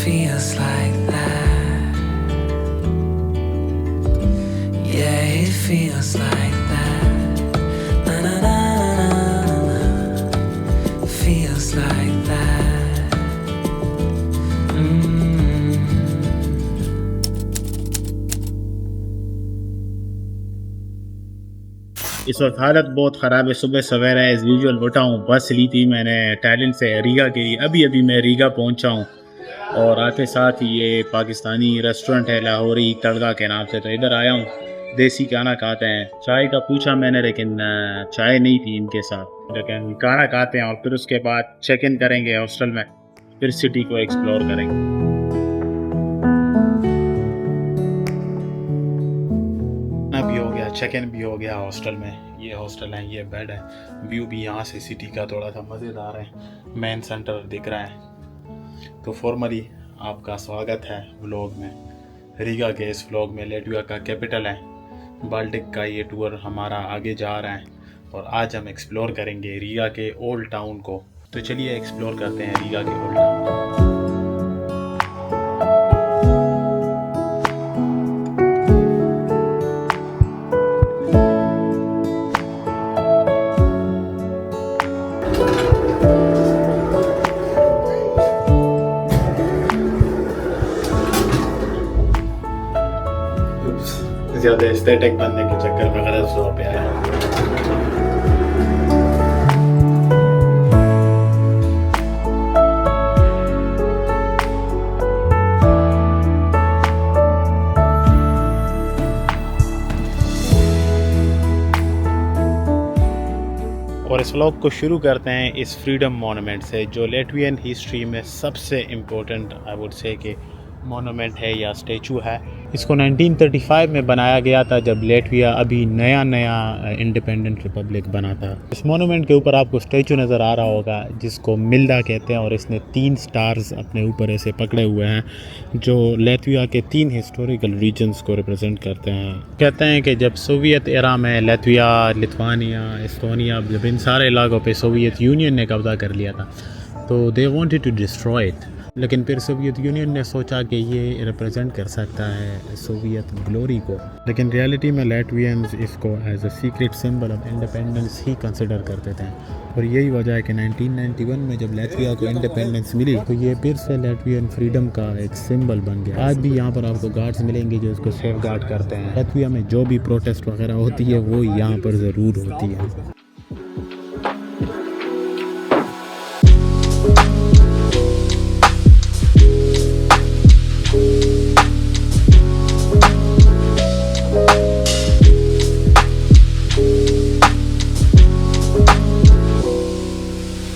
feels like that. Yeah, it feels like that. Na na na na na na. Feels like that. इस वक्त हालत बहुत ख़राब है। सुबह सवेरा एज़ यूजुअल उठा हूँ, बस ली थी मैंने टैलेंट से रीगा के लिए। अभी अभी मैं रीगा पहुँचा हूँ और आते साथ ही ये पाकिस्तानी रेस्टोरेंट है लाहौरी तड़का के नाम से, तो इधर आया हूँ। देसी खाना खाते हैं। चाय का पूछा मैंने लेकिन चाय नहीं थी इनके साथ, लेकिन खाना खाते हैं और फिर उसके बाद चेक इन करेंगे हॉस्टल में, फिर सिटी को एक्सप्लोर करेंगे। भी हो गया, चेक इन भी हो गया हॉस्टल में। ये हॉस्टल है, ये बेड है। व्यू भी यहाँ से सिटी का थोड़ा सा मज़ेदार है, मेन सेंटर दिख रहा है। तो फॉर्मली आपका स्वागत है व्लॉग में, रीगा के इस व्लॉग में। लात्विया का कैपिटल है, बाल्टिक का ये टूर हमारा आगे जा रहा है और आज हम एक्सप्लोर करेंगे रीगा के ओल्ड टाउन को। तो चलिए एक्सप्लोर करते हैं रीगा के ओल्ड टाउन। ज़्यादा एस्थेटिक बनने के चक्कर में गलत फ्लोर पे आया। और इस व्लॉग को शुरू करते हैं इस फ्रीडम मॉन्यूमेंट से, जो लात्वियन हिस्ट्री में सबसे इम्पोर्टेंट आई वुड से कि मॉन्यूमेंट है या स्टैचू है। इसको 1935 में बनाया गया था, जब लात्विया अभी नया इंडिपेंडेंट रिपब्लिक बना था। इस मॉन्यूमेंट के ऊपर आपको स्टैचू नज़र आ रहा होगा जिसको मिल्डा कहते हैं, और इसने 3 स्टार्स अपने ऊपर ऐसे पकड़े हुए हैं जो लात्विया के 3 हिस्टोरिकल रीजन्स को रिप्रेजेंट करते हैं। कहते हैं कि जब सोवियत एरा में लात्विया, लिथुआनिया, एस्टोनिया, जब इन सारे इलाकों पर सोवियत यूनियन ने कब्जा कर लिया था तो they wanted to destroy it, लेकिन फिर सोवियत यूनियन ने सोचा कि ये रिप्रेजेंट कर सकता है सोवियत ग्लोरी को, लेकिन रियलिटी में लात्वियंस इसको as a secret symbol of independence ही कंसिडर करते थे। और यही वजह है कि 1991 में जब लात्विया को इंडिपेंडेंस मिली तो ये फिर से लात्वियन फ्रीडम का एक सिंबल बन गया। आज भी यहाँ पर आपको गार्ड्स मिलेंगे जो इसको सेफ गार्ड करते हैं। लात्विया में जो भी प्रोटेस्ट वगैरह होती है वो यहाँ पर ज़रूर होती है।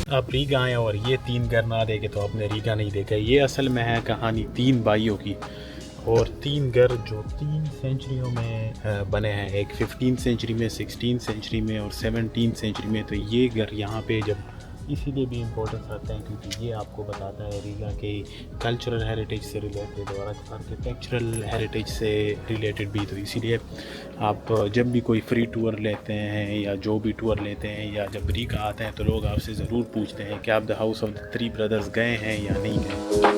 आप रीगा आए और ये 3 घर ना देखे तो आपने रीगा नहीं देखा। ये असल में है कहानी 3 भाइयों की, और 3 घर जो 3 सेंचुरियों में बने हैं, एक 15th सेंचुरी में, 16th सेंचुरी में और 17th सेंचुरी में। तो ये घर यहाँ पे जब इसीलिए भी इम्पोर्टेंस रखते हैं क्योंकि ये आपको बताता है रीगा के कल्चरल हेरिटेज से रिलेटेड और आर्किटेक्चरल हेरिटेज से रिलेटेड भी। तो इसीलिए आप जब भी कोई फ्री टूर लेते हैं या जो भी टूर लेते हैं या जब रीगा आते हैं तो लोग आपसे ज़रूर पूछते हैं कि आप the house of the 3 brothers गए हैं या नहीं गए।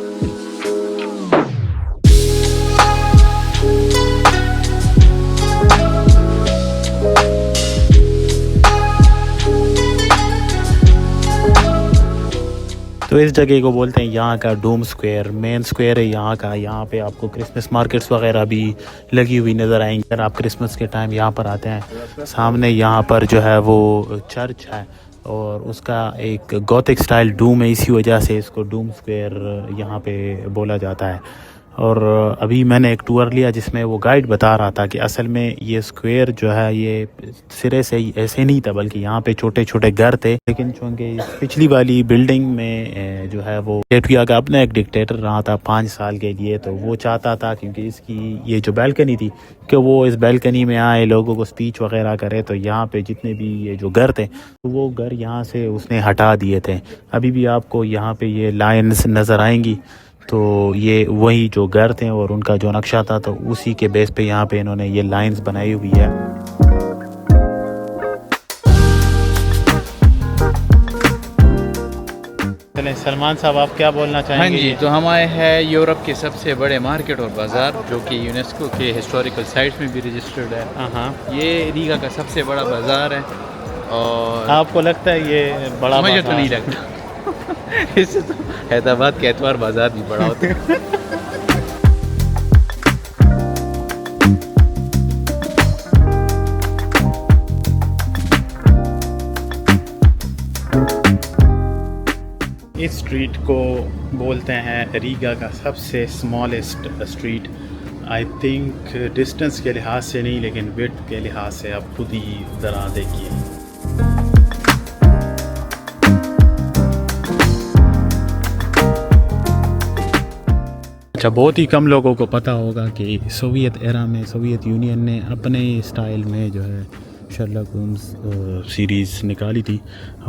तो इस जगह को बोलते हैं यहाँ का डूम स्क्वायर, मेन स्क्वायर है यहाँ का। यहाँ पे आपको क्रिसमस मार्केट्स वगैरह भी लगी हुई नज़र आएंगी अगर आप क्रिसमस के टाइम यहाँ पर आते हैं। सामने यहाँ पर जो है वो चर्च है और उसका एक गॉथिक स्टाइल डूम है, इसी वजह से इसको डूम स्क्वायर यहाँ पे बोला जाता है। और अभी मैंने एक टूर लिया जिसमें वो गाइड बता रहा था कि असल में ये स्क्वायर जो है ये सिरे से ही ऐसे नहीं था, बल्कि यहाँ पे छोटे छोटे घर थे। लेकिन चूँकि पिछली वाली बिल्डिंग में जो है वो लात्विया का अपना एक डिक्टेटर रहा था 5 साल के लिए, तो वो चाहता था क्योंकि इसकी ये जो बैल्कनी थी कि वो इस बैल्कनी में आए, लोगों को स्पीच वगैरह करे। तो यहाँ पे जितने भी ये जो घर थे तो वो घर यहाँ से उसने हटा दिए थे। अभी भी आपको यहाँ पे ये लाइन्स नज़र आएंगी, तो ये वही जो घर थे और उनका जो नक्शा था तो उसी के बेस पे यहाँ पे इन्होंने ये लाइंस बनाई हुई है। चलें सलमान साहब, आप क्या बोलना हाँ चाहेंगे? जी, तो हम आए हैं यूरोप के सबसे बड़े मार्केट और बाज़ार, जो कि यूनेस्को के हिस्टोरिकल साइट्स में भी रजिस्टर्ड है। हाँ, ये रीगा का सबसे बड़ा बाज़ार है। और आपको लगता है ये बड़ा मुझे तो बाजार नहीं है? लगता। इससे तो हैदराबाद के एतवार बाज़ार भी बड़ा होता है। इस स्ट्रीट को बोलते हैं रीगा का सबसे smallest street. I think distance के लिहाज से नहीं, लेकिन विड्थ के लिहाज से आप खुद ही ज़रा देखिए। अच्छा, बहुत ही कम लोगों को पता होगा कि सोवियत एरा में सोवियत यूनियन ने अपने स्टाइल में जो है शर्लक होम्स सीरीज़ निकाली थी।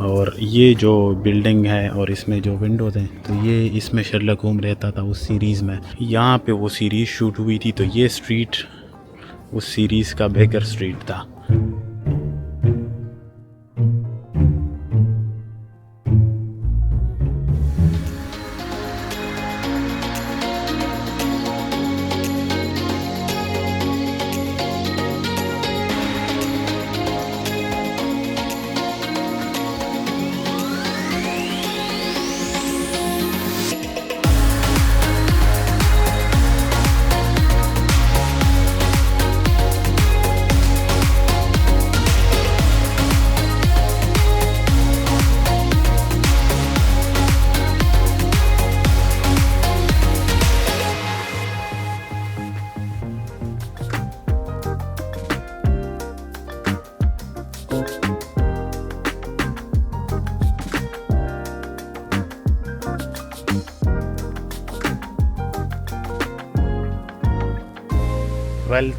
और ये जो बिल्डिंग है और इसमें जो विंडोज़ हैं, तो ये इसमें शर्लक होम रहता था उस सीरीज़ में। यहाँ पे वो सीरीज़ शूट हुई थी, तो ये स्ट्रीट उस सीरीज़ का बेकर स्ट्रीट था।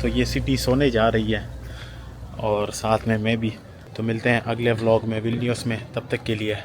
तो ये सिटी सोने जा रही है और साथ में मैं भी। तो मिलते हैं अगले व्लॉग में विल्नियस में, तब तक के लिए।